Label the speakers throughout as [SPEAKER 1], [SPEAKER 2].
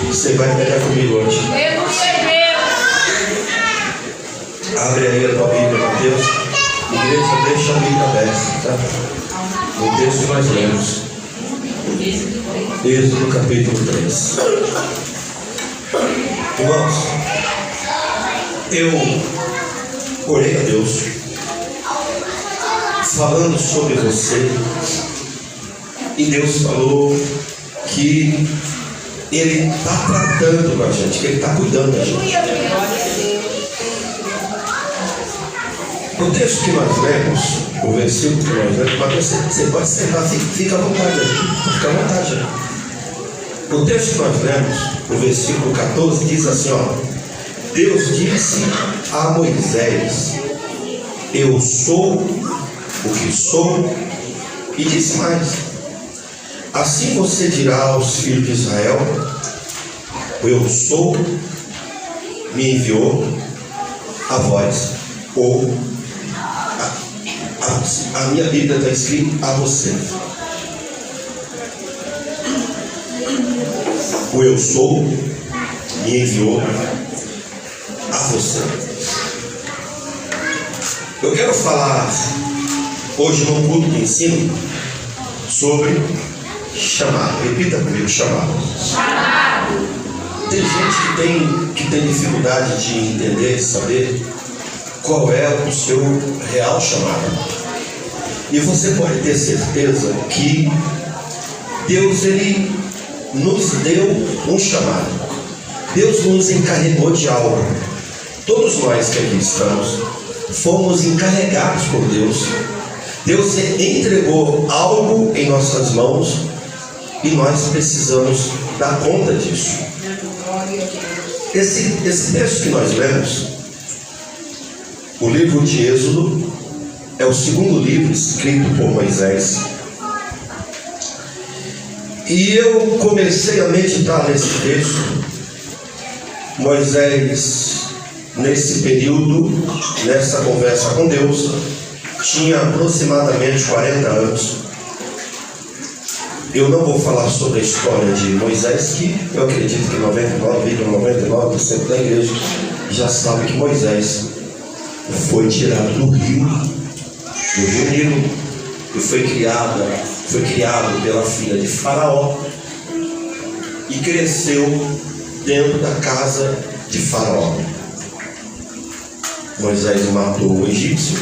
[SPEAKER 1] Você vai pegar comigo hoje. Abre aí a tua Bíblia, Mateus. Igreja, deixa a Bíblia aberta, tá? O texto que nós lemos. Êxodo capítulo 3. Irmãos, eu orei a Deus falando sobre você, e Deus falou que Ele está tratando com a gente, que Ele está cuidando da gente. O texto que nós lemos, o versículo que nós lemos, mas você pode sentar, fica à vontade, fica à vontade. O texto que nós lemos, o versículo 14, diz assim, ó: Deus disse a Moisés: eu sou o que sou, e disse mais: assim você dirá aos filhos de Israel: eu sou, me enviou a vós. Ou a minha Bíblia está escrito a você. O eu sou me enviou a você. Eu quero falar hoje no culto de ensino sobre chamado. Repita comigo: chamado. Chamado. Tem gente que tem dificuldade de entender, de saber qual é o seu real chamado. E você pode ter certeza que Deus, Ele nos deu um chamado. Deus nos encarregou de algo. Todos nós que aqui estamos fomos encarregados por Deus. Deus entregou algo em nossas mãos e nós precisamos dar conta disso. Esse texto que nós lemos, o livro de Êxodo, é o segundo livro escrito por Moisés. E eu comecei a meditar nesse texto. Moisés, nesse período, nessa conversa com Deus, tinha aproximadamente 40 anos. Eu não vou falar sobre a história de Moisés, que eu acredito que 99,99% da igreja já sabe que Moisés foi tirado do rio Nilo, e foi criado pela filha de Faraó e cresceu dentro da casa de Faraó. Moisés matou o egípcio,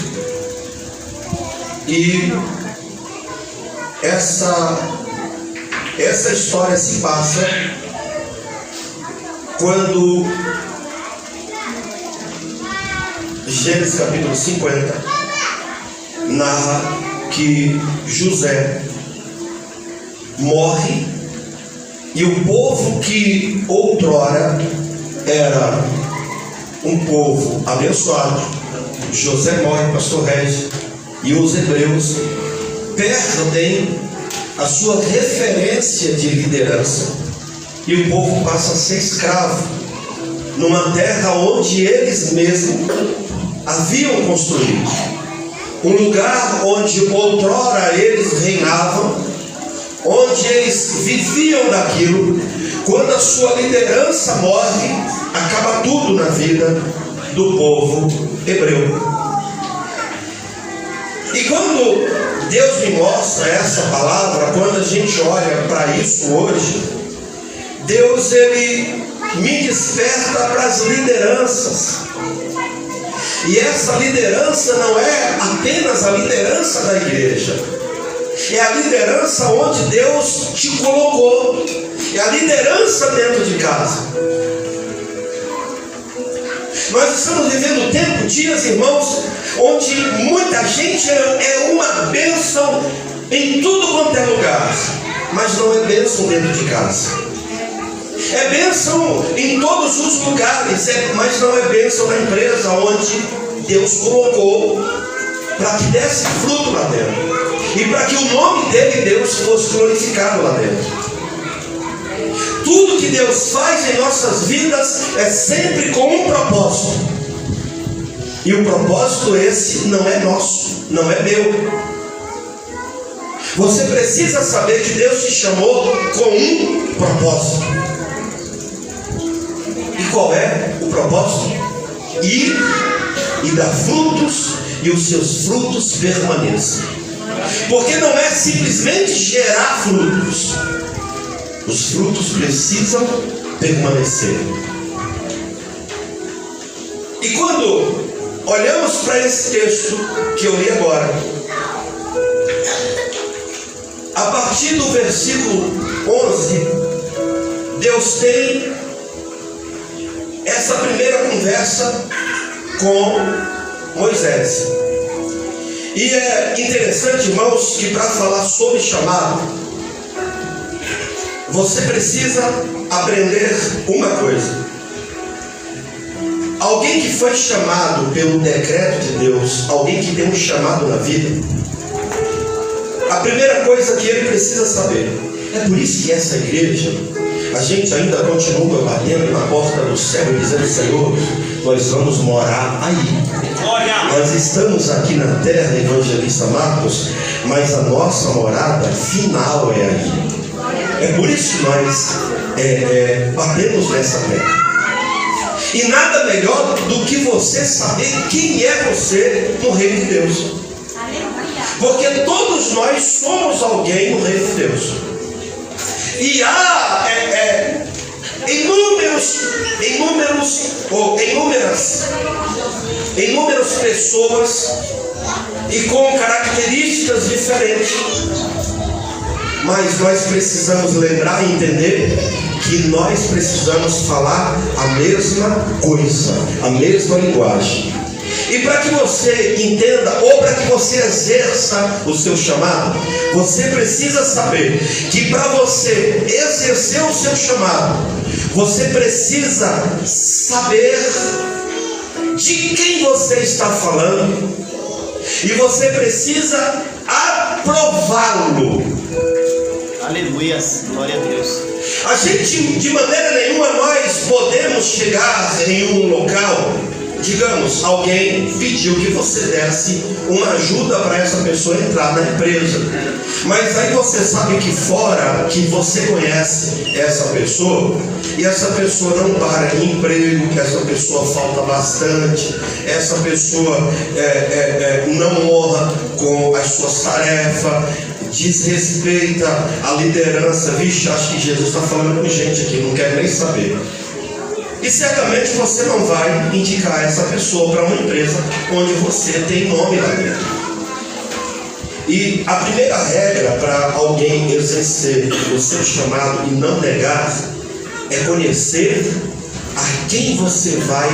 [SPEAKER 1] e essa história se passa quando Gênesis capítulo 50 narra que José morre, e o povo que outrora era um povo abençoado, José morre, pastor Regis, e os hebreus perdem a sua referência de liderança, e o povo passa a ser escravo numa terra onde eles mesmos haviam construído, um lugar onde outrora eles reinavam, onde eles viviam daquilo. Quando a sua liderança morre, acaba tudo na vida do povo hebreu. E quando Deus me mostra essa palavra, quando a gente olha para isso hoje, Deus, Ele me desperta para as lideranças. E essa liderança não é apenas a liderança da igreja, é a liderança onde Deus te colocou, é a liderança dentro de casa. Nós estamos vivendo dias, irmãos, onde muita gente é uma bênção em tudo quanto é lugar, mas não é bênção dentro de casa. É bênção em todos os lugares, mas não é bênção na empresa onde Deus colocou para que desse fruto lá dentro, e para que o nome dele, Deus, fosse glorificado lá dentro. Tudo que Deus faz em nossas vidas é sempre com um propósito, e o propósito esse não é nosso, não é meu. Você precisa saber que Deus te chamou com um propósito. propósito? Ir e dar frutos, e os seus frutos permaneçam. Porque não é simplesmente gerar frutos, os frutos precisam permanecer. E quando olhamos para esse texto que eu li agora, a partir do versículo 11, Deus tem essa primeira conversa com Moisés. E é interessante, irmãos, que para falar sobre chamado, você precisa aprender uma coisa. Alguém que foi chamado pelo decreto de Deus, alguém que tem um chamado na vida, a primeira coisa que ele precisa saber, é por isso que essa igreja, a gente ainda continua batendo na porta do céu e dizendo: Senhor, nós vamos morar aí. Nós estamos aqui na terra, evangelista Marcos, mas a nossa morada final é aí. É por isso que nós batemos nessa terra. E nada melhor do que você saber quem é você no reino de Deus. Porque todos nós somos alguém no reino de Deus. E há inúmeras pessoas e com características diferentes. Mas nós precisamos lembrar e entender que nós precisamos falar a mesma coisa, a mesma linguagem. E para que você entenda, ou para que você exerça o seu chamado, você precisa saber que para você exercer o seu chamado, você precisa saber de quem você está falando, e você precisa aprová-lo.
[SPEAKER 2] Aleluia, glória a Deus.
[SPEAKER 1] A gente, de maneira nenhuma, nós podemos chegar em um local, digamos, alguém pediu que você desse uma ajuda para essa pessoa entrar na empresa, mas aí você sabe que fora, que você conhece essa pessoa, e essa pessoa não para em emprego, que essa pessoa falta bastante, essa pessoa não honra com as suas tarefas, desrespeita a liderança. Vixe, acho que Jesus está falando com gente aqui, não quer nem saber. E certamente você não vai indicar essa pessoa para uma empresa onde você tem nome lá dentro. E a primeira regra para alguém exercer o seu chamado e não negar é conhecer a quem você vai,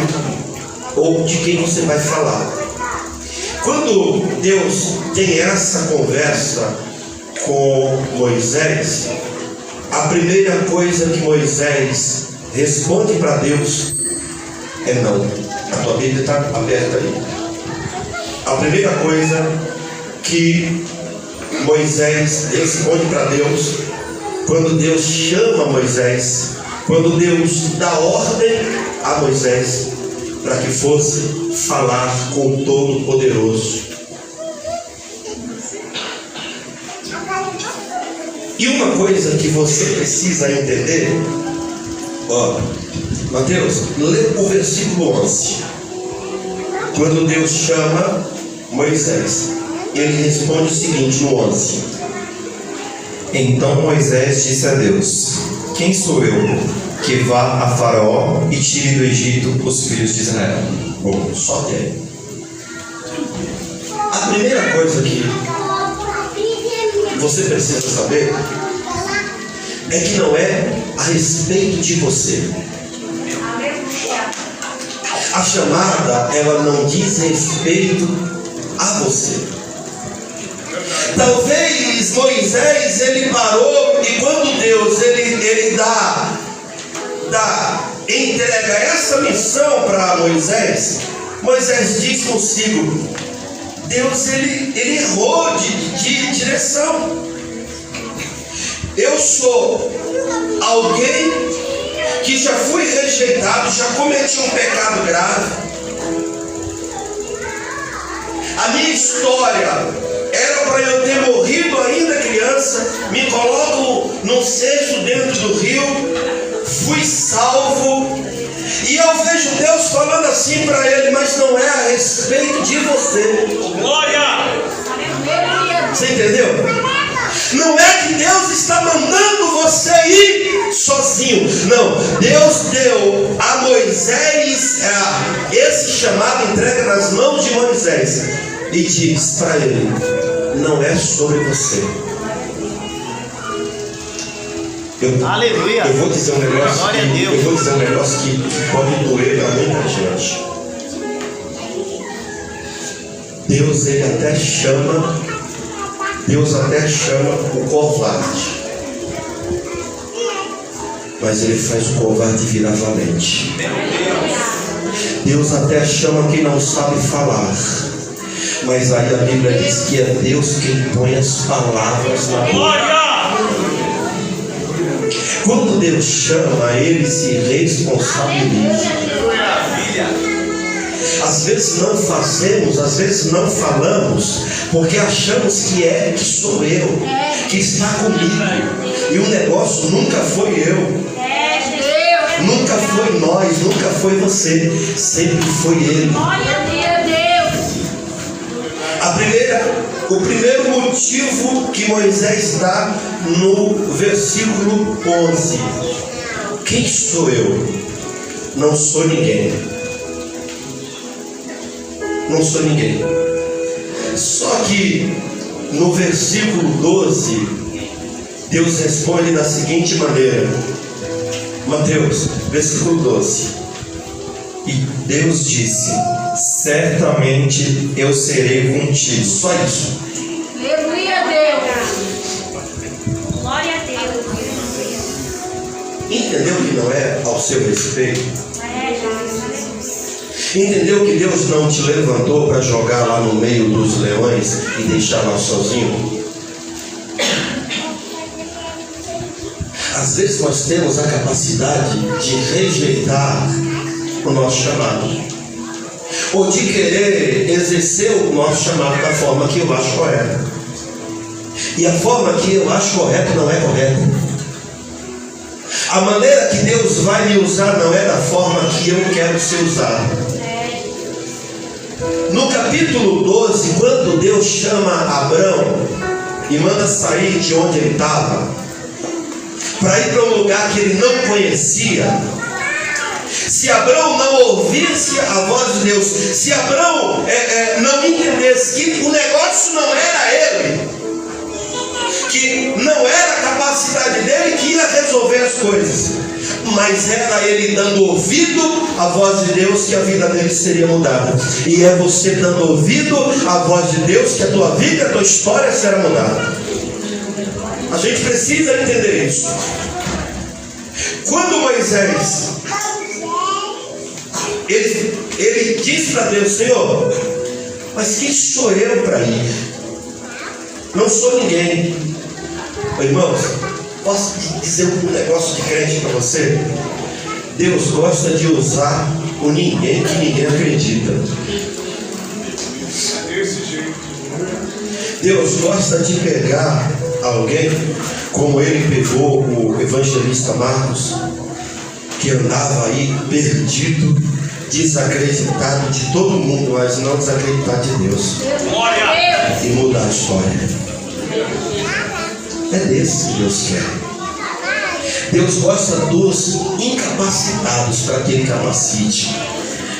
[SPEAKER 1] ou de quem você vai falar. Quando Deus tem essa conversa com Moisés, a primeira coisa que Moisés responde para Deus é não. A tua Bíblia está aberta aí. A primeira coisa que Moisés responde para Deus, quando Deus chama Moisés, quando Deus dá ordem a Moisés para que fosse falar com o Todo-Poderoso. E uma coisa que você precisa entender, Mateus, lê o versículo 11. Quando Deus chama Moisés, ele responde o seguinte no 11:
[SPEAKER 3] Então Moisés disse a Deus: Quem sou eu que vá a Faraó e tire do Egito os filhos de Israel?
[SPEAKER 1] Bom, só tem. A primeira coisa que você precisa saber é que não é a respeito de você. A chamada, ela não diz respeito a você. Talvez Moisés, ele parou, e quando Deus ele entrega essa missão para Moisés, Moisés diz consigo: Deus ele errou de direção. Eu sou alguém que já fui rejeitado, já cometi um pecado grave. A minha história era para eu ter morrido ainda criança. Me coloco num cesto dentro do rio, fui salvo, E eu vejo Deus falando assim para ele, mas não é a respeito de você.
[SPEAKER 2] Glória!
[SPEAKER 1] Você entendeu? Não é que Deus está mandando você ir sozinho. Não, Deus deu a Moisés esse chamado, entrega nas mãos de Moisés e diz para ele: não é sobre você.
[SPEAKER 2] Aleluia.
[SPEAKER 1] Eu vou dizer um negócio.
[SPEAKER 2] Glória a Deus.
[SPEAKER 1] Eu vou dizer um negócio que pode doer para muita gente. Deus até chama o covarde, mas ele faz o covarde virar valente. Deus até chama quem não sabe falar, mas aí a Bíblia diz que é Deus quem põe as palavras na boca. Quando Deus chama, ele se responsabiliza. Às vezes não fazemos, às vezes não falamos, porque achamos que sou eu, que está comigo. E o negócio nunca foi eu, nunca foi nós, nunca foi você, sempre foi ele. O primeiro motivo que Moisés dá no versículo 11: quem sou eu? Não sou ninguém. Não sou ninguém. Só que no versículo 12, Deus responde da seguinte maneira. Mateus, versículo 12. E Deus disse: certamente eu serei contigo. Só isso.
[SPEAKER 4] Aleluia a Deus. Glória a Deus.
[SPEAKER 1] Entendeu que não é ao seu respeito?
[SPEAKER 4] Jesus.
[SPEAKER 1] Entendeu que Deus não te levantou para jogar lá no meio dos leões e deixar lá sozinho? Às vezes nós temos a capacidade de rejeitar o nosso chamado, ou de querer exercer o nosso chamado da forma que eu acho correta. E a forma que eu acho correta não é correta. A maneira que Deus vai me usar não é da forma que eu quero ser usado. No capítulo 12, quando Deus chama Abrão e manda sair de onde ele estava para ir para um lugar que ele não conhecia, se Abrão não ouvisse a voz de Deus, se Abrão não entendesse que o negócio não era ele, que não era a capacidade dele que ia resolver as coisas, mas era ele dando ouvido à voz de Deus que a vida dele seria mudada. E é você dando ouvido à voz de Deus que a tua vida, a tua história será mudada. A gente precisa entender isso. Quando Moisés ele disse para Deus: Senhor, mas quem sou eu para ir? Não sou ninguém. Irmãos, posso dizer um negócio de crente para você? Deus gosta de usar o ninguém que ninguém acredita. Deus gosta de pegar alguém, como ele pegou o evangelista Marcos, que andava aí perdido, desacreditado de todo mundo, mas não desacreditado de Deus, e mudar a história. É desse que Deus quer. Deus gosta dos incapacitados para que ele capacite.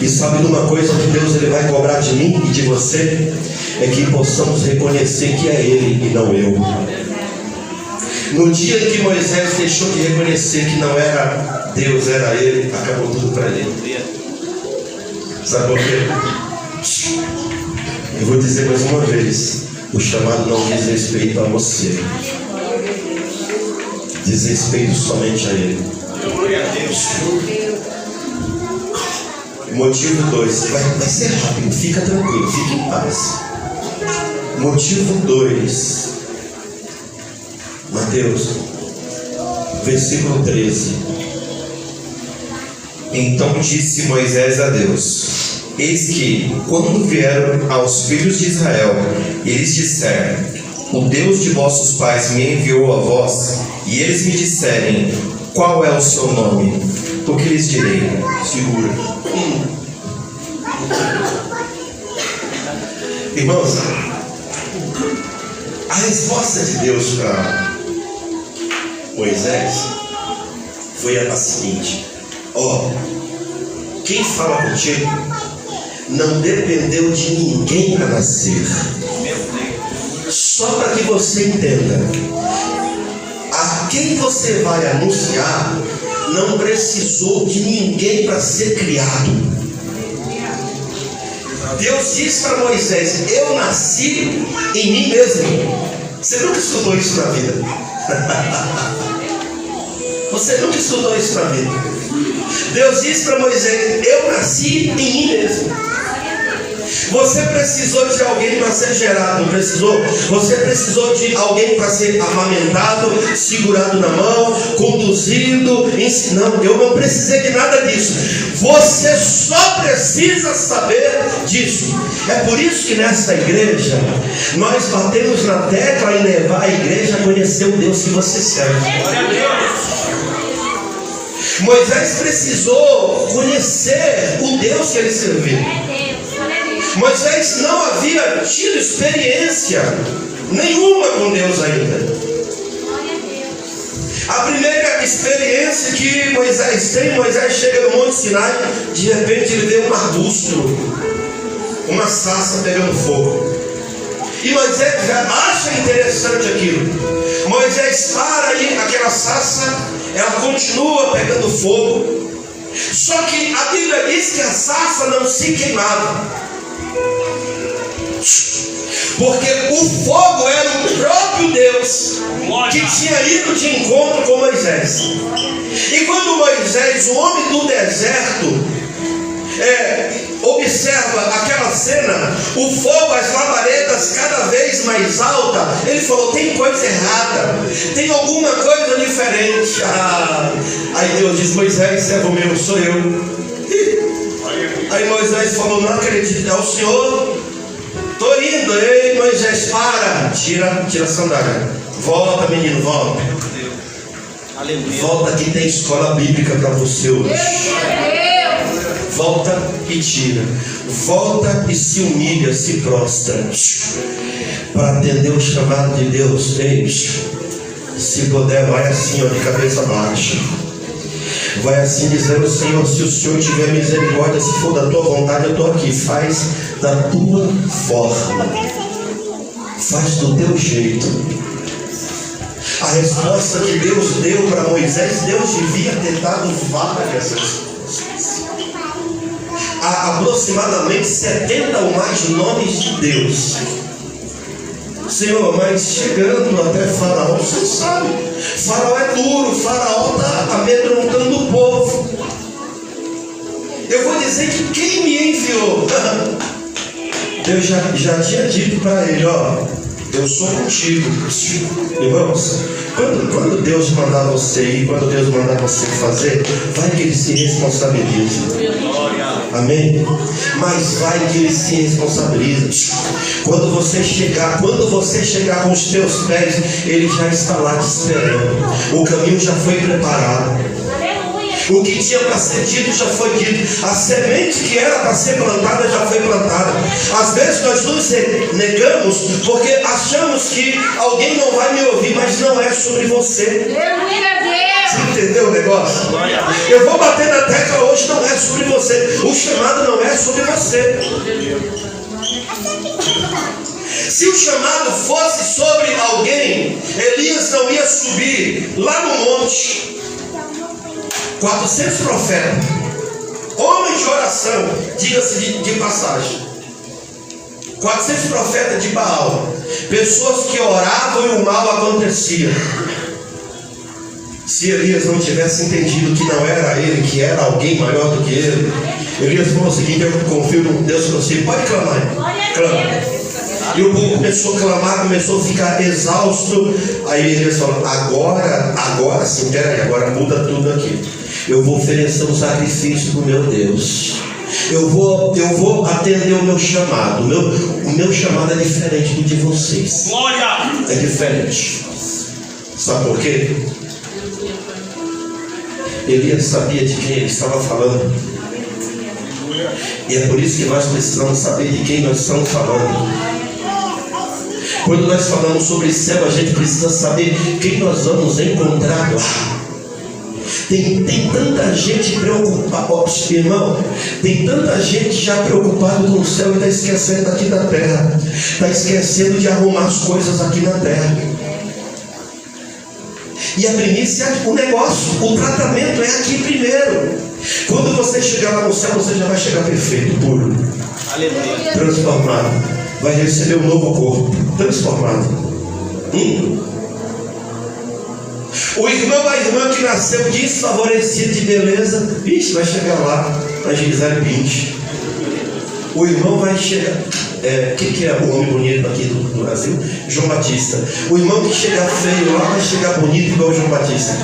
[SPEAKER 1] E sabe de uma coisa que Deus ele vai cobrar de mim e de você? É que possamos reconhecer que é Ele e não eu. No dia em que Moisés deixou de reconhecer que não era Deus, era ele, acabou tudo para ele. Sabe por quê? Eu vou dizer mais uma vez: o chamado não diz respeito a você, diz respeito somente a Ele. Motivo 2, vai ser rápido, fica tranquilo, fique em paz. Motivo 2, Mateus, versículo 13. Então disse Moisés a Deus: eis que, quando vieram aos filhos de Israel, eles disseram: o Deus de vossos pais me enviou a vós, e eles me disserem: qual é o seu nome? Porque
[SPEAKER 3] lhes direi?
[SPEAKER 1] Segura. Irmãos, a resposta de Deus para Moisés foi a seguinte: ó, quem fala contigo não dependeu de ninguém para nascer. Só para que você entenda, a quem você vai anunciar não precisou de ninguém para ser criado. Deus disse para Moisés: eu nasci em mim mesmo. Você nunca estudou isso na vida. Você nunca estudou isso na vida. Deus disse para Moisés: eu nasci em mim mesmo. Você precisou de alguém para ser gerado, não precisou? Você precisou de alguém para ser amamentado, segurado na mão, conduzido, ensinando. Eu não precisei de nada disso. Você só precisa saber disso. É por isso que nesta igreja nós batemos na tecla em levar a igreja a conhecer o Deus que você serve. Moisés precisou conhecer o Deus que ele servia. Moisés não havia tido experiência nenhuma com Deus ainda. A primeira experiência que Moisés tem, Moisés chega no Monte Sinai, de repente ele vê um arbusto, uma sarça pegando fogo. E Moisés já acha interessante aquilo. Moisés para aí, aquela sarça, ela continua pegando fogo. Só que a Bíblia diz que a sarça não se queimava. Porque o fogo era o próprio Deus que tinha ido de encontro com Moisés. E quando Moisés, o homem do deserto, observa aquela cena, o fogo, as labaredas cada vez mais alta, ele falou: tem coisa errada, tem alguma coisa diferente. Aí Deus diz: Moisés, servo meu, sou eu. Aí Moisés falou: não acredito, é o Senhor. Estou indo. Ei, Moisés, para. Tira a sandália. Volta, menino, volta.
[SPEAKER 2] Aleluia.
[SPEAKER 1] Volta que tem escola bíblica para você hoje. Volta e tira. Volta e se humilha, se prostra. Para atender o chamado de Deus. Ei, se puder, vai assim, ó, de cabeça baixa. Vai assim dizendo: Senhor, se o Senhor tiver misericórdia, se for da tua vontade, eu estou aqui. Faz da tua forma, faz do teu jeito. A resposta que Deus deu para Moisés, Deus devia ter dado várias respostas. Há aproximadamente 70 ou mais nomes de Deus. Senhor, mas chegando até Faraó, você sabe, Faraó é duro, Faraó está amedrontando o povo. Eu vou dizer que quem me enviou, Deus já tinha dito para ele: ó, eu sou contigo. Irmãos, quando Deus mandar você ir, quando Deus mandar você fazer, vai que ele se responsabiliza. Amém? Mas vai que ele se responsabiliza. Quando você chegar com os teus pés, ele já está lá te esperando. O caminho já foi preparado. O que tinha para ser dito já foi dito. A semente que era para ser plantada já foi plantada. Às vezes nós nos negamos porque achamos que alguém não vai me ouvir, mas não é sobre você. Você entendeu o negócio? Eu vou bater na tecla hoje, não é sobre você. O chamado não é sobre você. Se o chamado fosse sobre alguém, Elias não ia subir lá no monte. 400 profetas, homens de oração, diga-se de passagem. 400 profetas de Baal, pessoas que oravam e o mal acontecia. Se Elias não tivesse entendido que não era ele, que era alguém maior do que ele, Elias falou o seguinte: eu confio no Deus que você pode clamar. Clama. E o povo começou a clamar, começou a ficar exausto. Aí Elias falou: agora sim, peraí, agora muda tudo aqui. Eu vou oferecer um sacrifício para o meu Deus. Eu vou atender o meu chamado. O meu chamado é diferente do de vocês.
[SPEAKER 2] Glória!
[SPEAKER 1] É diferente. Sabe por quê? Elias sabia de quem ele estava falando. E é por isso que nós precisamos saber de quem nós estamos falando. Quando nós falamos sobre céu, a gente precisa saber quem nós vamos encontrar lá. Tem tanta gente preocupada, irmão, tem tanta gente já preocupada com o céu e está esquecendo aqui da terra, está esquecendo de arrumar as coisas aqui na terra. E a primícia é o negócio, o tratamento é aqui primeiro. Quando você chegar lá no céu, você já vai chegar perfeito, puro,
[SPEAKER 2] Aleluia.
[SPEAKER 1] transformado, vai receber um novo corpo, transformado. O irmão, a irmã que nasceu desfavorecido de beleza, vixe, vai chegar lá na Gisele Bündchen. O irmão vai chegar. Que é o homem bonito aqui do Brasil? João Batista. O irmão que chegar feio lá vai chegar bonito igual o João Batista.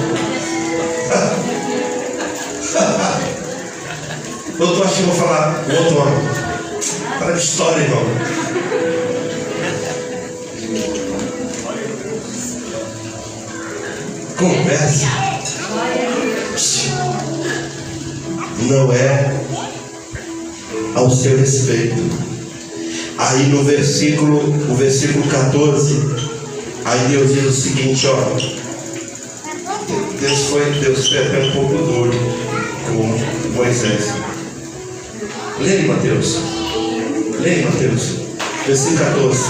[SPEAKER 1] Eu acho que vou falar o outro homem. Para de história, irmão. Conversa não é ao seu respeito. Aí no versículo 14, aí Deus diz o seguinte, ó. Deus foi até um pouco duro com Moisés. Leia Mateus, versículo 14.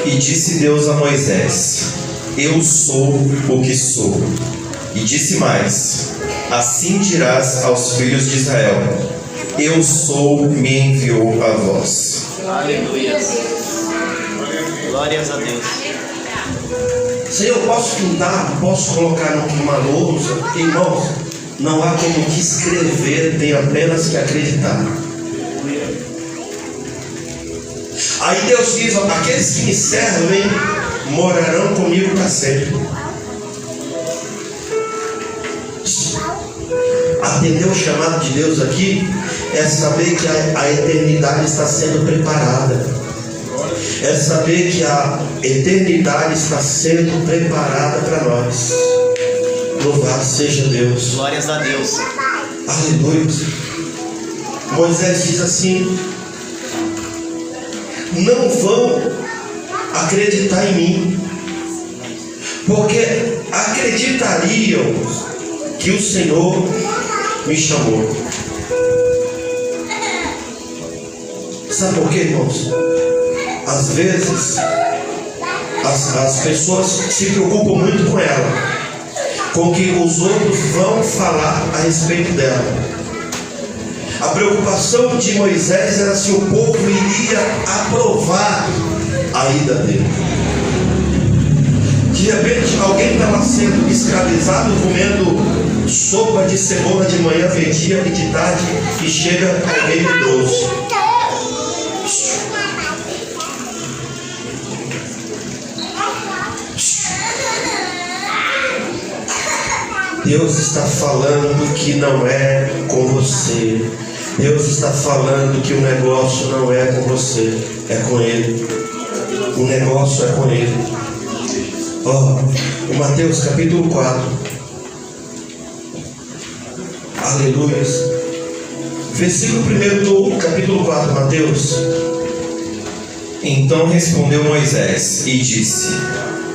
[SPEAKER 3] E disse Deus a Moisés: Eu sou o que sou. E disse mais: Assim dirás aos filhos de Israel: Eu sou, me enviou a vós.
[SPEAKER 2] Aleluia. Glórias a Deus.
[SPEAKER 1] Senhor, posso pintar, posso colocar numa lousa? Irmãos, não há como que escrever, tem apenas que acreditar. Aí Deus diz, ó, aqueles que me servem morarão comigo para sempre. Atender o chamado de Deus aqui é saber que a eternidade está sendo preparada. É saber que a eternidade está sendo preparada para nós. Louvado seja Deus.
[SPEAKER 2] Glórias a Deus.
[SPEAKER 1] Aleluia. Moisés diz assim: não vão acreditar em mim, porque acreditariam que o Senhor me chamou. Sabe por quê, irmãos? Às vezes as pessoas se preocupam muito com ela, com o que os outros vão falar a respeito dela. A preocupação de Moisés era se o povo iria aprovar a ida dele. De repente alguém estava sendo escravizado comendo sopa de cebola de manhã, meio-dia e de tarde, e chega alguém idoso. Deus está falando que não é com você. Deus está falando que o negócio não é com você, é com Ele. O negócio é com Ele. Ó, o Mateus capítulo 4. Aleluia. Versículo 1 do capítulo 4, Mateus.
[SPEAKER 3] Então respondeu Moisés e disse: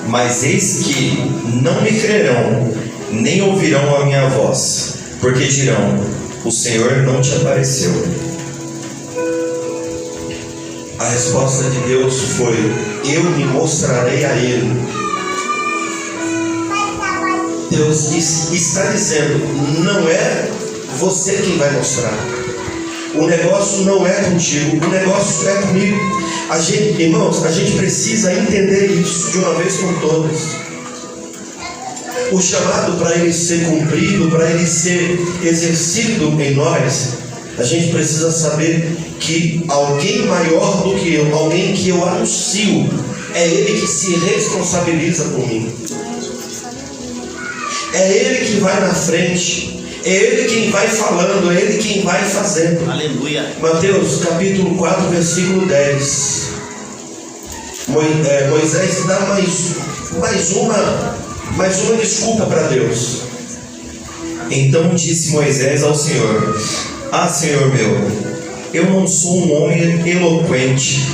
[SPEAKER 3] Mas eis que não me crerão, nem ouvirão a minha voz, porque dirão: o Senhor não te apareceu.
[SPEAKER 1] A resposta de Deus foi: eu me mostrarei a ele. Deus está dizendo: não é você quem vai mostrar. O negócio não é contigo, o negócio é comigo. Irmãos, a gente precisa entender isso de uma vez por todas. O chamado, para ele ser cumprido, para ele ser exercido em nós, a gente precisa saber que alguém maior do que eu, alguém que eu anuncio, é ele que se responsabiliza por mim. É ele que vai na frente. É ele quem vai falando, é ele quem vai fazendo.
[SPEAKER 2] Aleluia.
[SPEAKER 1] Mateus capítulo 4, versículo 10. Moisés dá mais uma desculpa para Deus.
[SPEAKER 3] Então disse Moisés ao Senhor: Ah, Senhor meu, eu não sou um homem eloquente,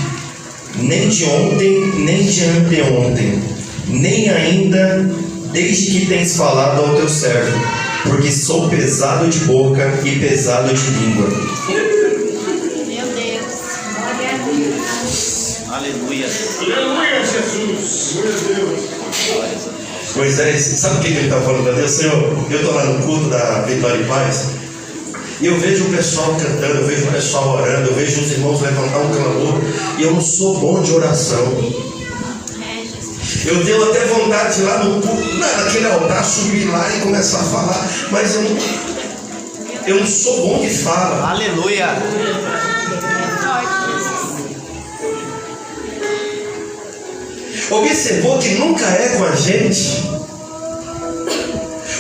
[SPEAKER 3] nem de ontem, nem de anteontem, nem ainda desde que tens falado ao teu servo, porque sou pesado de boca e pesado de língua.
[SPEAKER 4] Meu Deus. Glória a Deus.
[SPEAKER 2] Aleluia.
[SPEAKER 1] Aleluia, Jesus. Meu Deus.
[SPEAKER 3] Moisés, sabe o que ele está falando a Deus? Senhor, eu estou lá no culto da Vitória e Paz, e eu vejo o pessoal cantando, eu vejo o pessoal orando, eu vejo os irmãos levantar um clamor, e eu não sou bom de oração. Eu tenho até vontade de ir lá no culto, naquele altar, subir lá e começar a falar, mas eu não sou bom de fala.
[SPEAKER 2] Aleluia.
[SPEAKER 1] Observou que nunca é com a gente?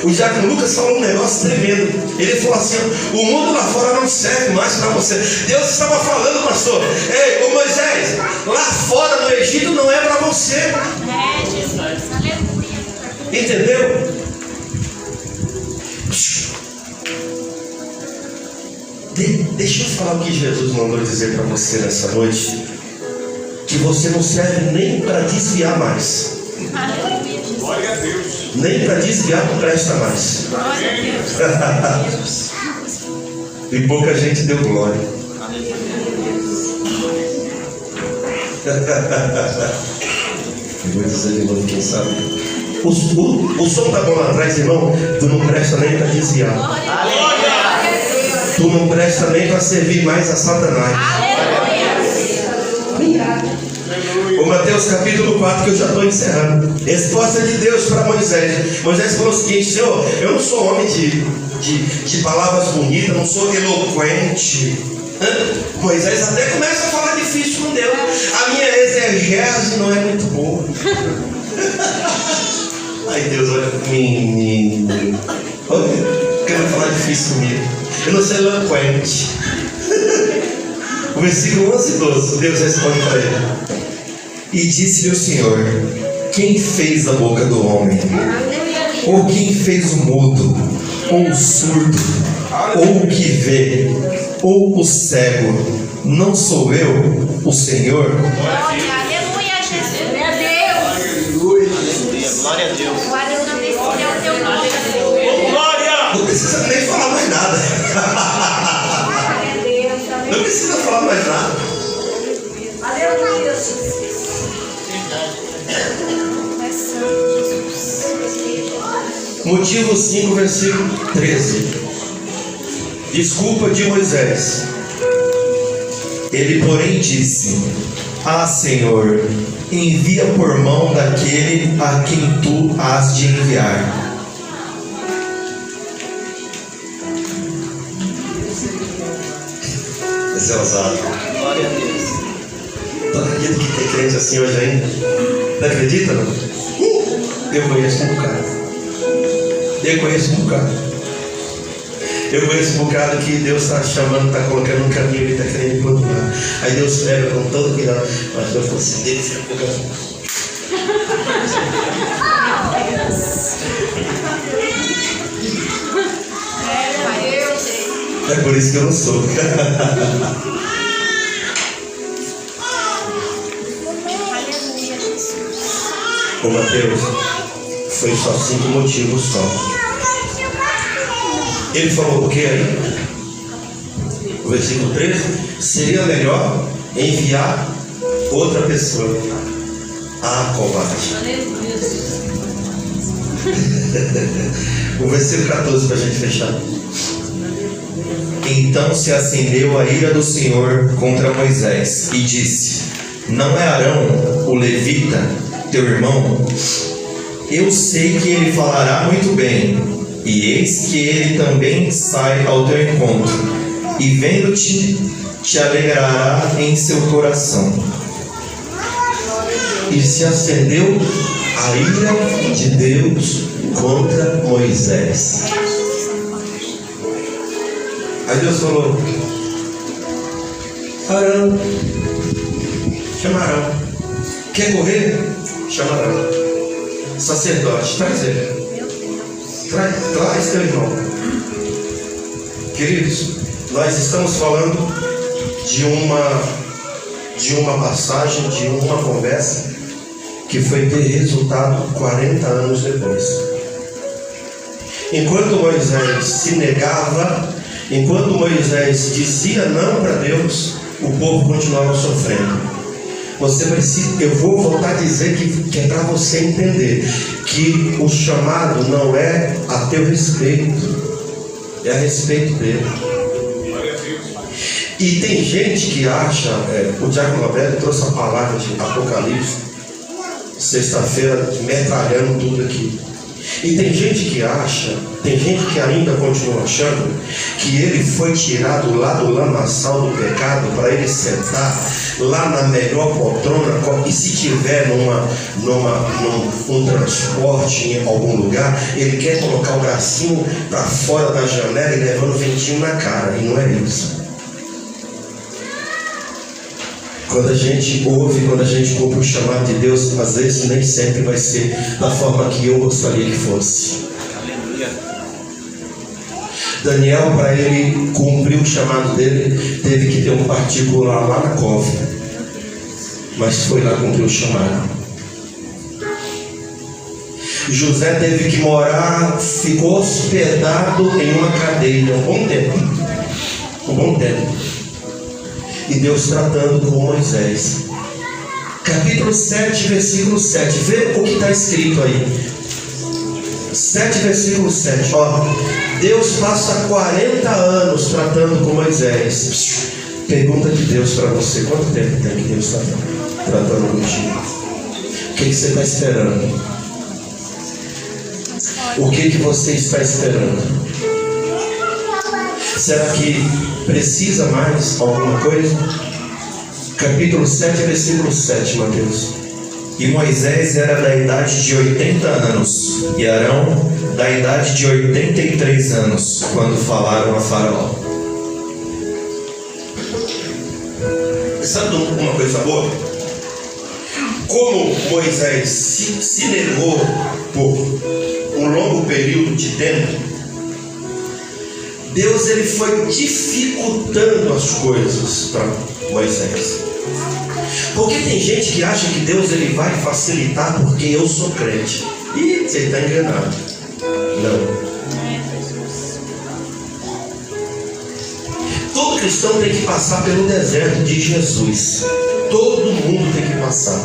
[SPEAKER 1] O Diácono Lucas falou um negócio tremendo. Ele falou assim: o mundo lá fora não serve mais para você. Deus estava falando, pastor: ei, ô Moisés, lá fora no Egito não é para você.
[SPEAKER 4] Jesus. Aleluia.
[SPEAKER 1] Entendeu? Deixa eu falar o que Jesus mandou dizer para você nessa noite. Que você não serve nem para desviar mais.
[SPEAKER 4] Aleluia, Jesus.
[SPEAKER 1] Glória a Deus. Nem para desviar não presta mais.
[SPEAKER 4] Glória a Deus.
[SPEAKER 3] E pouca gente deu glória.
[SPEAKER 1] Eu vou dizer de novo, quem sabe. O som tá bom lá atrás, irmão. Tu não presta nem para desviar.
[SPEAKER 2] Aleluia.
[SPEAKER 1] Tu não presta nem para servir mais a Satanás.
[SPEAKER 4] Aleluia.
[SPEAKER 1] O Mateus capítulo 4, que eu já estou encerrando. Resposta de Deus para Moisés. Moisés falou o seguinte: Senhor, eu não sou homem de palavras bonitas, não sou eloquente. Moisés até começa a falar difícil com Deus. A minha exegese não é muito boa. Ai, Deus, olha para mim. Quero falar difícil comigo. Eu não sou eloquente. O versículo 11 e 12, Deus responde para ele: E disse-lhe o Senhor: Quem fez a boca do homem? Ou quem fez o mudo? Ou o surdo? Ou o que vê? Ou o cego? Não sou eu, o Senhor?
[SPEAKER 4] Aleluia, Jesus. Meu Deus.
[SPEAKER 2] Aleluia. Glória a Deus.
[SPEAKER 4] Glória não me é o teu nome.
[SPEAKER 2] Glória.
[SPEAKER 1] Não precisa nem falar mais nada. Não precisa falar mais nada.
[SPEAKER 4] Aleluia.
[SPEAKER 1] Motivo 5, versículo 13. Desculpa de Moisés.
[SPEAKER 3] Ele, porém, disse: Ah, Senhor, envia por mão daquele a quem tu has de enviar.
[SPEAKER 1] Esse é ousado.
[SPEAKER 2] Glória a Deus.
[SPEAKER 1] Tu acredita que tem crente assim hoje ainda? Não acredita, não? Eu conheço um bocado. Eu conheço um bocado. Eu conheço um bocado que Deus está chamando, está colocando um caminho, Ele está querendo plantar. Aí Deus pega com todo cuidado. Mas eu fosse dele, você é por isso que eu não sou. Ô Mateus, foi só 5 motivos só. Ele falou o que aí? O versículo 13: seria melhor enviar outra pessoa. Ah, covarde. O versículo 14 para a gente fechar.
[SPEAKER 3] Então se acendeu a ira do Senhor contra Moisés e disse: Não é Arão, o levita, teu irmão? Eu sei que ele falará muito bem, e eis que ele também sai ao teu encontro, e vendo-te, te alegrará em seu coração.
[SPEAKER 1] E se acendeu a ira de Deus contra Moisés. Aí Deus falou: Arão, chama Arão. Quer correr? Chama Arão. Sacerdote, traz ele. Traz teu irmão. Queridos, nós estamos falando de uma passagem, de uma conversa que foi ter resultado 40 anos depois. Enquanto Moisés se negava, enquanto Moisés dizia não para Deus, o povo continuava sofrendo. Você precisa, eu vou voltar a dizer que é para você entender que o chamado não é a teu respeito, é a respeito dele. E tem gente que acha, o Diácono Roberto trouxe a palavra de Apocalipse, sexta-feira, metralhando tudo aqui. E tem gente que acha, tem gente que ainda continua achando que ele foi tirado lá do lamaçal do pecado para ele sentar lá na melhor poltrona, e se tiver num transporte em algum lugar, ele quer colocar o bracinho para fora da janela e levando ventinho na cara, e não é isso. Quando a gente ouve, quando a gente cumpre o chamado de Deus, às vezes nem sempre vai ser da forma que eu gostaria que fosse. Daniel, para ele cumprir o chamado dele, teve que ter um particular lá na cova, mas foi lá cumprir o chamado. José teve que morar, ficou hospedado em uma cadeia um bom tempo. E Deus tratando com Moisés. Capítulo 7, versículo 7. Vê o que está escrito aí. 7, versículo 7. Ó, Deus passa 40 anos tratando com Moisés. Pergunta de Deus para você: quanto tempo tem que Deus está tratando contigo? O que você está esperando? O que você está esperando? Será que precisa mais alguma coisa? Capítulo 7, versículo 7, Mateus.
[SPEAKER 3] E Moisés era da idade de 80 anos, e Arão da idade de 83 anos, quando falaram a Faraó.
[SPEAKER 1] Sabe uma coisa boa? Como Moisés se negou por um longo período de tempo, Deus ele foi dificultando as coisas para Moisés. Porque tem gente que acha que Deus ele vai facilitar porque eu sou crente. E você está enganado. Não. Todo cristão tem que passar pelo deserto de Jesus. Todo mundo tem que passar.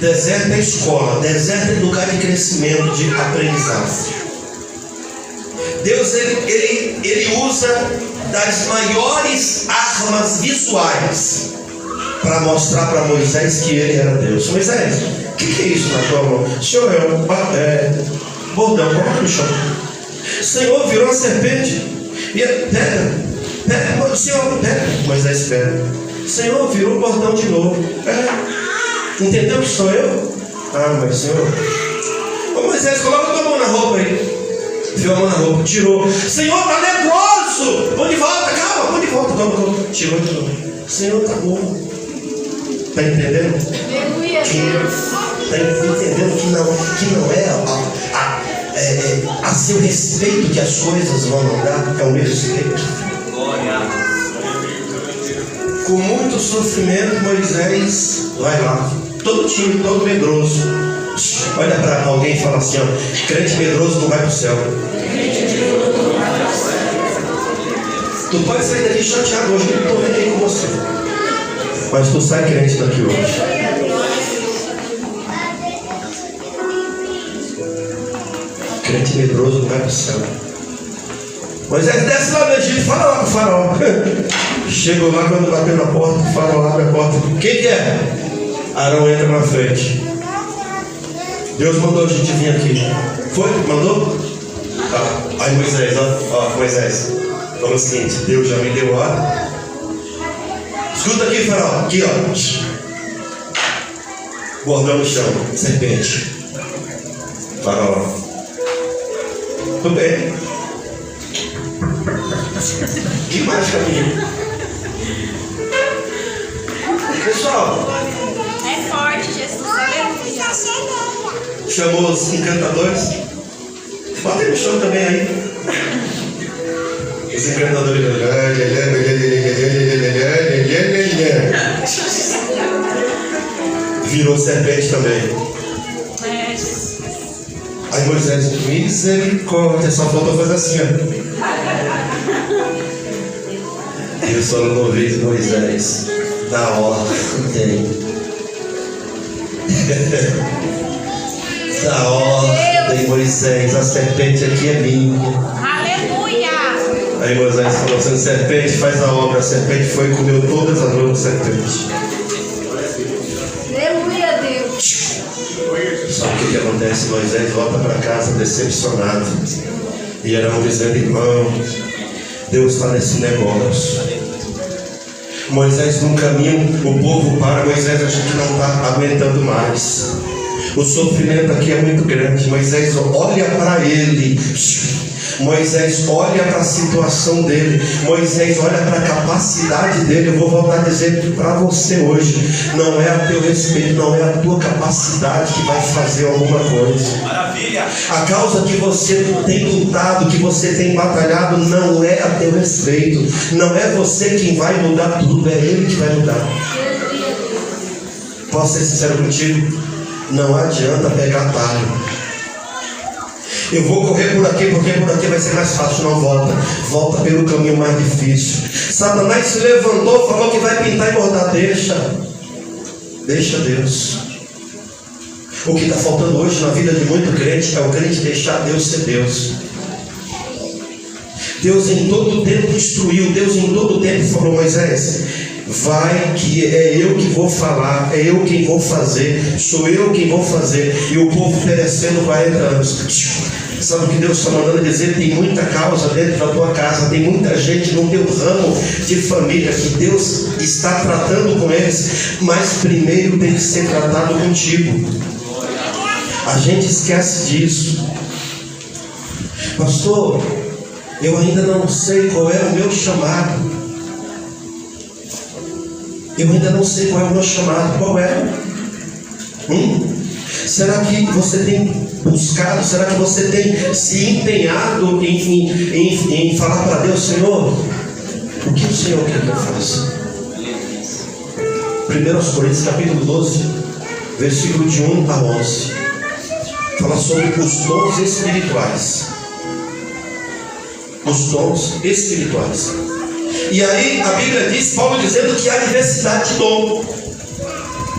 [SPEAKER 1] Deserto é escola, deserto é lugar de crescimento, de aprendizado. Deus ele usa das maiores armas visuais para mostrar para Moisés que ele era Deus. Moisés, o que é isso na tua mão? Senhor, bordão, coloca no chão. Senhor, virou uma serpente. Pega, Senhor, pega. Moisés pega. Senhor, virou um bordão de novo. Entendeu que sou eu? Mas Senhor. Ô Moisés, coloca tua mão na roupa aí. Viu a mão na roupa, tirou. Senhor, tá leproso. Põe de volta, calma, põe de volta. Calma. Tirou de novo. Senhor, tá bom. Tá entendendo? Tá entendendo que não é a seu respeito que as coisas vão andar, é o meu respeito. Com muito sofrimento, Moisés vai lá, todo tímido, todo medroso. Olha para alguém e fala assim: ó, crente medroso não vai para o céu. Tu pode sair daqui chateado hoje, eu não estou vendo aí com você, mas tu sai crente daqui hoje. Crente medroso não vai para o céu. Moisés desce lá no Egito, fala lá com o faraó. Chegou lá, quando bateu na porta, o faraó abre a porta. Quem que é? Arão entra na frente. Deus mandou a gente vir aqui. Foi? Mandou? Tá. Aí Moisés, ó, Moisés, falou o seguinte: Deus já me deu ordem. Escuta aqui, faraó. Aqui, ó. Bordão no chão, serpente. Faraó. Tudo bem. Que mais caminho? Pessoal,
[SPEAKER 4] É forte, Jesus. Aleluia.
[SPEAKER 1] chamou os encantadores. Bota aí no chão também aí. Os encantadores. Virou serpente também. Aí Moisés, misericórdia, só faltou fazer assim, ó. Deus falou uma vez, Moisés, da ordem. Da ordem, Moisés, a serpente aqui é minha.
[SPEAKER 4] Aleluia!
[SPEAKER 1] Aí Moisés falou assim, serpente, faz a obra. A serpente foi e comeu todas as mãos da serpente.
[SPEAKER 4] Aleluia, Deus!
[SPEAKER 1] Sabe o que acontece? Moisés volta para casa decepcionado. E Arão dizendo, irmão, Deus está nesse negócio. Moisés num caminho, o povo para, Moisés acha que não está aguentando mais. O sofrimento aqui é muito grande. Moisés olha para ele. Moisés olha para a situação dele. Moisés olha para a capacidade dele. Eu vou voltar a dizer para você hoje: não é a teu respeito, não é a tua capacidade que vai fazer alguma coisa.
[SPEAKER 2] Maravilha!
[SPEAKER 1] A causa que você tem lutado, que você tem batalhado, não é a teu respeito. Não é você quem vai mudar tudo, é Ele que vai mudar. Posso ser sincero contigo? Não adianta pegar atalho. Eu vou correr por aqui porque por aqui vai ser mais fácil. Não volta. Volta pelo caminho mais difícil. Satanás se levantou, falou que vai pintar e bordar. Deixa Deus. O que está faltando hoje na vida de muito crente é o crente deixar Deus ser Deus. Deus em todo tempo instruiu. Deus em todo tempo falou: Moisés, vai que é eu que vou falar, é eu quem vou fazer, sou eu quem vou fazer. E o povo perecendo 40 anos. Sabe o que Deus está mandando dizer? Tem muita causa dentro da tua casa, tem muita gente no teu ramo de família que Deus está tratando com eles, mas primeiro tem que ser tratado contigo. A gente esquece disso. Pastor, eu ainda não sei qual é o meu chamado. Eu ainda não sei qual é o meu chamado. Qual é? Será que você tem buscado? Será que você tem se empenhado em falar para Deus: Senhor, o que o Senhor quer que eu faça? 1 Coríntios capítulo 12, versículo de 1 a 11, fala sobre os dons espirituais. Os dons espirituais. E aí a Bíblia diz, Paulo dizendo que há diversidade de dom.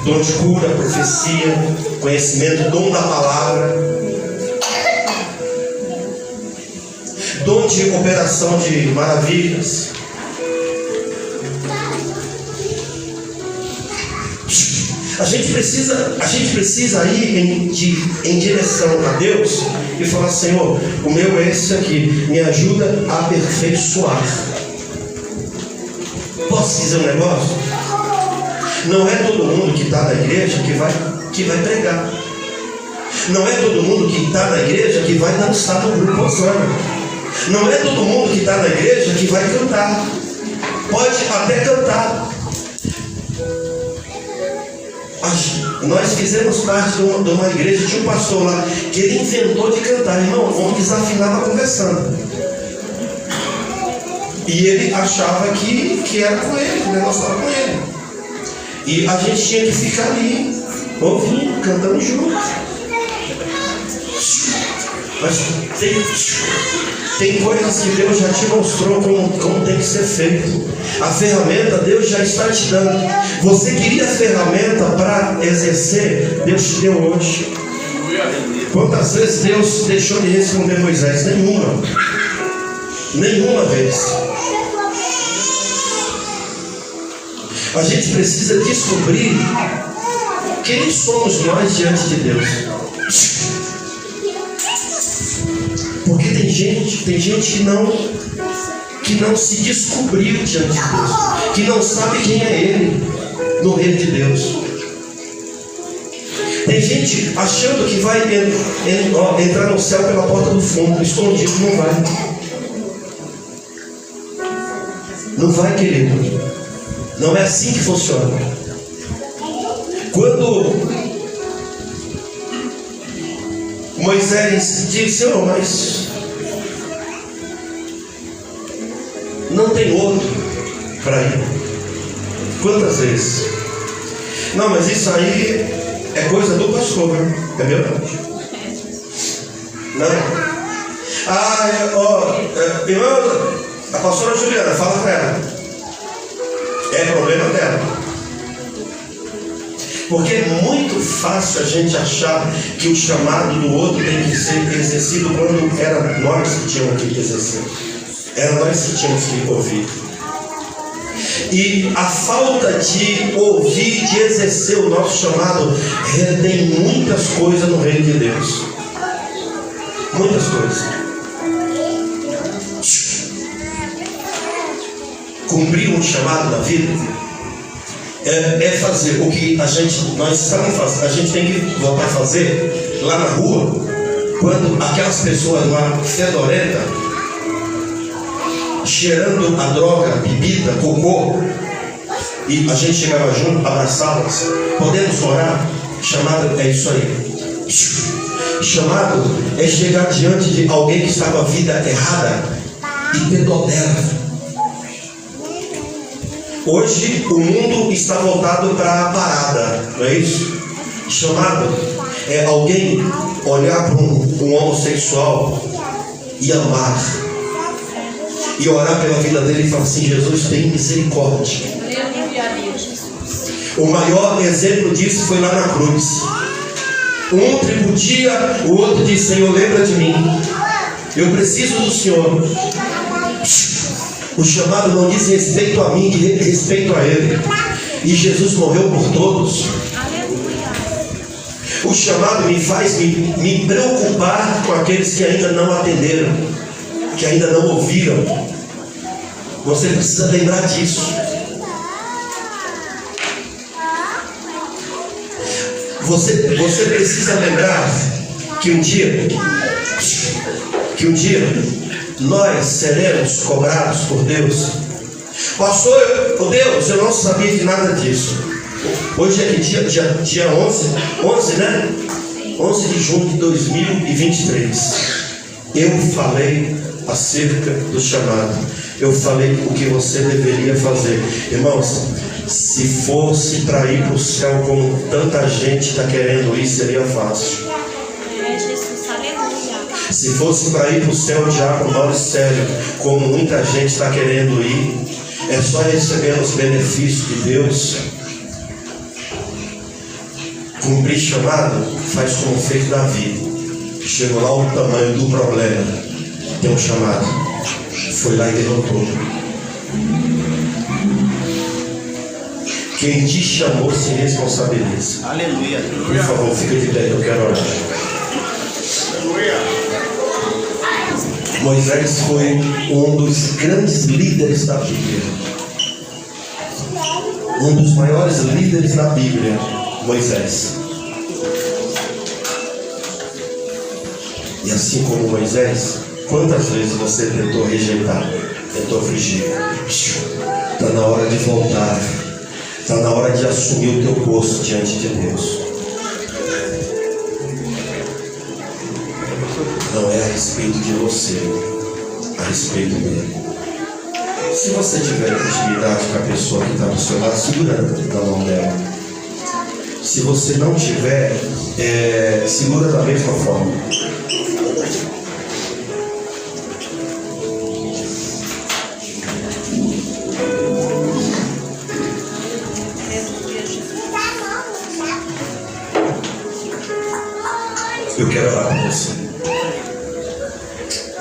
[SPEAKER 1] Dom de cura, profecia, conhecimento, dom da palavra, dom de operação de maravilhas. A gente precisa ir em direção a Deus e falar: Senhor, o meu é esse aqui, me ajuda a aperfeiçoar. Posso dizer um negócio? Não é todo mundo que está na igreja que vai pregar. Não é todo mundo que está na igreja que vai dançar no grupo Osana. Não é todo mundo que está na igreja que vai cantar. Pode até cantar. Nós fizemos parte de uma igreja, tinha um pastor lá que ele inventou de cantar. Irmão, o homem desafinava conversando. E ele achava que era com ele, que o negócio estava com ele. E a gente tinha que ficar ali, ouvindo, cantando junto. Mas tem coisas que Deus já te mostrou como tem que ser feito. A ferramenta Deus já está te dando. Você queria a ferramenta para exercer? Deus te deu hoje. Quantas vezes Deus deixou de responder Moisés? Nenhuma vez. A gente precisa descobrir quem somos nós diante de Deus. Porque tem gente que não se descobriu diante de Deus, que não sabe quem é Ele no reino de Deus. Tem gente achando que vai entrar no céu pela porta do fundo, escondido. Não vai. Não vai, querido. Não é assim que funciona. Quando Moisés disse: Senhor, mas não tem outro para ir. Quantas vezes? Não, mas isso aí é coisa do pastor, né? É verdade. Não. Irmã, a pastora Juliana, fala para ela. É problema dela. Porque é muito fácil a gente achar que o chamado do outro tem que ser exercido quando era nós que tínhamos que exercer. Era nós que tínhamos que ouvir. E a falta de ouvir, de exercer o nosso chamado, retém muitas coisas no reino de Deus. Muitas coisas. Cumprir um chamado da vida é fazer o que nós estamos fazendo. A gente tem que voltar a fazer lá na rua, quando aquelas pessoas lá fedorentas, cheirando a droga, bebida, cocô, e a gente chegava junto, abraçá-las. Podemos orar? Chamado é isso aí. Chamado é chegar diante de alguém que está com a vida errada e ter dó dela. Hoje o mundo está voltado para a parada, não é isso? Chamado é alguém olhar para um homossexual e amar, e orar pela vida dele e falar assim: Jesus, tem misericórdia. O maior exemplo disso foi lá na cruz. Um tributia, o outro diz: Senhor, lembra de mim, eu preciso do Senhor. O chamado não diz respeito a mim, diz respeito a Ele. E Jesus morreu por todos. O chamado me faz me preocupar com aqueles que ainda não atenderam, que ainda não ouviram. Você precisa lembrar disso. Você precisa lembrar que um dia nós seremos cobrados por Deus. Pastor, Deus, eu não sabia de nada disso. Hoje é que dia 11, né? 11 de junho de 2023. Eu falei acerca do chamado. Eu falei o que você deveria fazer. Irmãos, se fosse para ir para o céu como tanta gente está querendo ir, seria fácil. Se fosse para ir para o céu de água mal e sério, como muita gente está querendo ir, é só receber os benefícios de Deus. Cumprir chamado faz como fez Davi. Chegou lá o tamanho do problema. Tem um chamado. Foi lá e derrotou. Quem te chamou se responsabiliza.
[SPEAKER 2] Aleluia.
[SPEAKER 1] Por favor, fica de pé, eu quero orar. Moisés foi um dos grandes líderes da Bíblia. Um dos maiores líderes da Bíblia, Moisés. E assim como Moisés, quantas vezes você tentou rejeitar, tentou fugir? Está na hora de voltar. Está na hora de assumir o teu posto diante de Deus. Não é a respeito de você, a respeito dele. Se você tiver intimidade com a pessoa que está do seu lado, segura na mão dela. Se você não tiver, segura da mesma forma. Eu quero orar por você.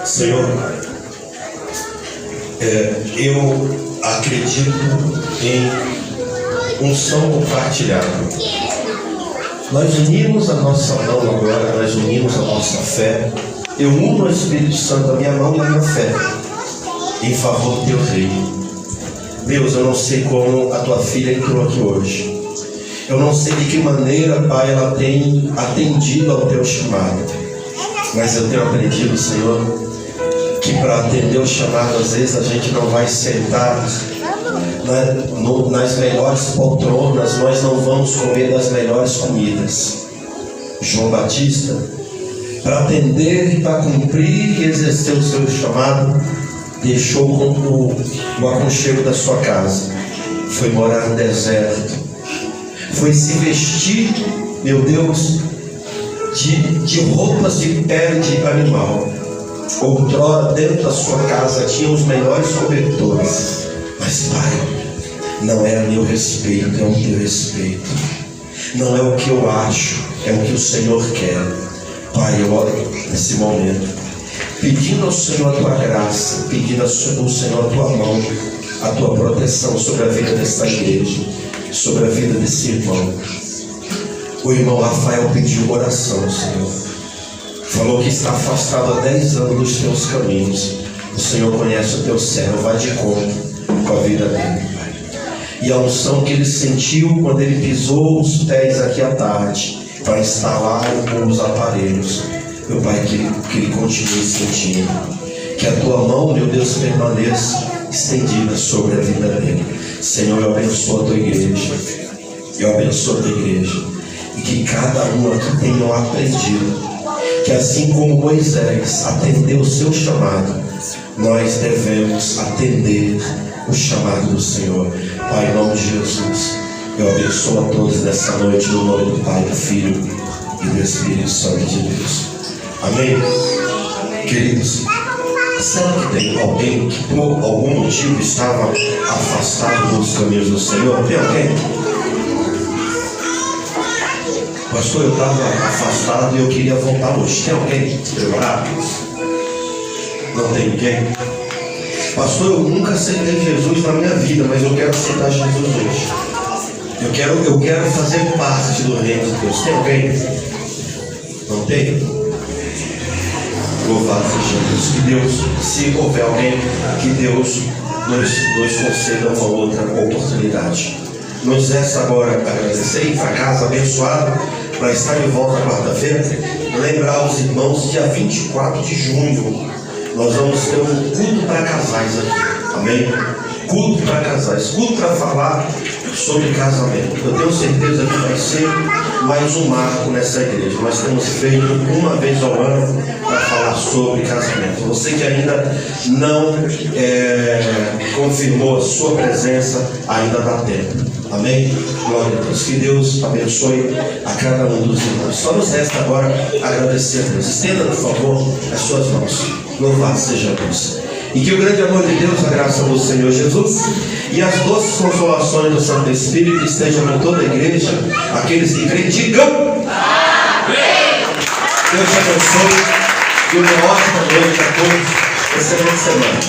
[SPEAKER 1] Senhor, eu acredito em unção compartilhada. Nós unimos a nossa mão agora, nós unimos a nossa fé. Eu uno o Espírito Santo, a minha mão e a minha fé, em favor do teu reino. Deus, eu não sei como a tua filha entrou aqui hoje. Eu não sei de que maneira, Pai, ela tem atendido ao teu chamado. Mas eu tenho aprendido, Senhor, que para atender o chamado, às vezes a gente não vai sentar nas melhores poltronas, nós não vamos comer das melhores comidas. João Batista, para atender e para cumprir e exercer o seu chamado, deixou o aconchego da sua casa, foi morar no deserto, foi se vestir, meu Deus, de roupas de pele de animal. Outrora dentro da sua casa tinha os melhores cobertores, mas Pai, não é a meu respeito, é o teu respeito. Não é o que eu acho, é o que o Senhor quer. Pai, eu oro nesse momento, pedindo ao Senhor a tua graça, pedindo ao Senhor a tua mão, a tua proteção sobre a vida dessa igreja, sobre a vida desse irmão. O irmão Rafael pediu oração, Senhor. Falou que está afastado há 10 anos dos teus caminhos. O Senhor conhece o teu servo, vai de conta com a vida dele, Pai. E a unção que ele sentiu quando ele pisou os pés aqui à tarde para instalar os aparelhos, meu Pai, que ele continue sentindo. Que a tua mão, meu Deus, permaneça estendida sobre a vida dele. Senhor, eu abençoo a tua igreja. Eu abençoo a tua igreja. E que cada um aqui tenha aprendido que assim como Moisés atendeu o seu chamado, nós devemos atender o chamado do Senhor. Pai, em nome de Jesus, eu abençoo a todos nessa noite, no nome do Pai, do Filho e do Espírito Santo de Deus. Amém? Queridos, será que tem alguém que por algum motivo estava afastado dos caminhos do Senhor? Tem alguém? Pastor, eu estava afastado e eu queria voltar hoje. Tem alguém preparado? Não tem ninguém? Pastor, eu nunca aceitei Jesus na minha vida, mas eu quero aceitar Jesus hoje. Eu quero fazer parte do reino de Deus. Tem alguém? Não tem? Louvado seja Deus. Que Deus, se houver alguém, que Deus nos conceda uma outra oportunidade. Nos resta agora agradecer, ir para casa abençoado, para estar de volta quarta-feira. Lembrar os irmãos, dia 24 de junho, nós vamos ter um culto para casais aqui. Amém? Culto para casais, culto para falar sobre casamento. Eu tenho certeza que vai ser mais um marco nessa igreja. Nós temos feito uma vez ao ano para falar sobre casamento. Você que ainda não confirmou a sua presença, ainda dá tempo. Amém? Glória a Deus. Que Deus abençoe a cada um dos irmãos. Só nos resta agora agradecer a Deus. Estenda, por favor, as suas mãos. Louvado seja Deus. E que o grande amor de Deus, a graça do Senhor Jesus e as doces consolações do Santo Espírito estejam em toda a igreja. Aqueles que creem, digam amém. Deus te abençoe e uma ótima noite a todos. Excelente semana.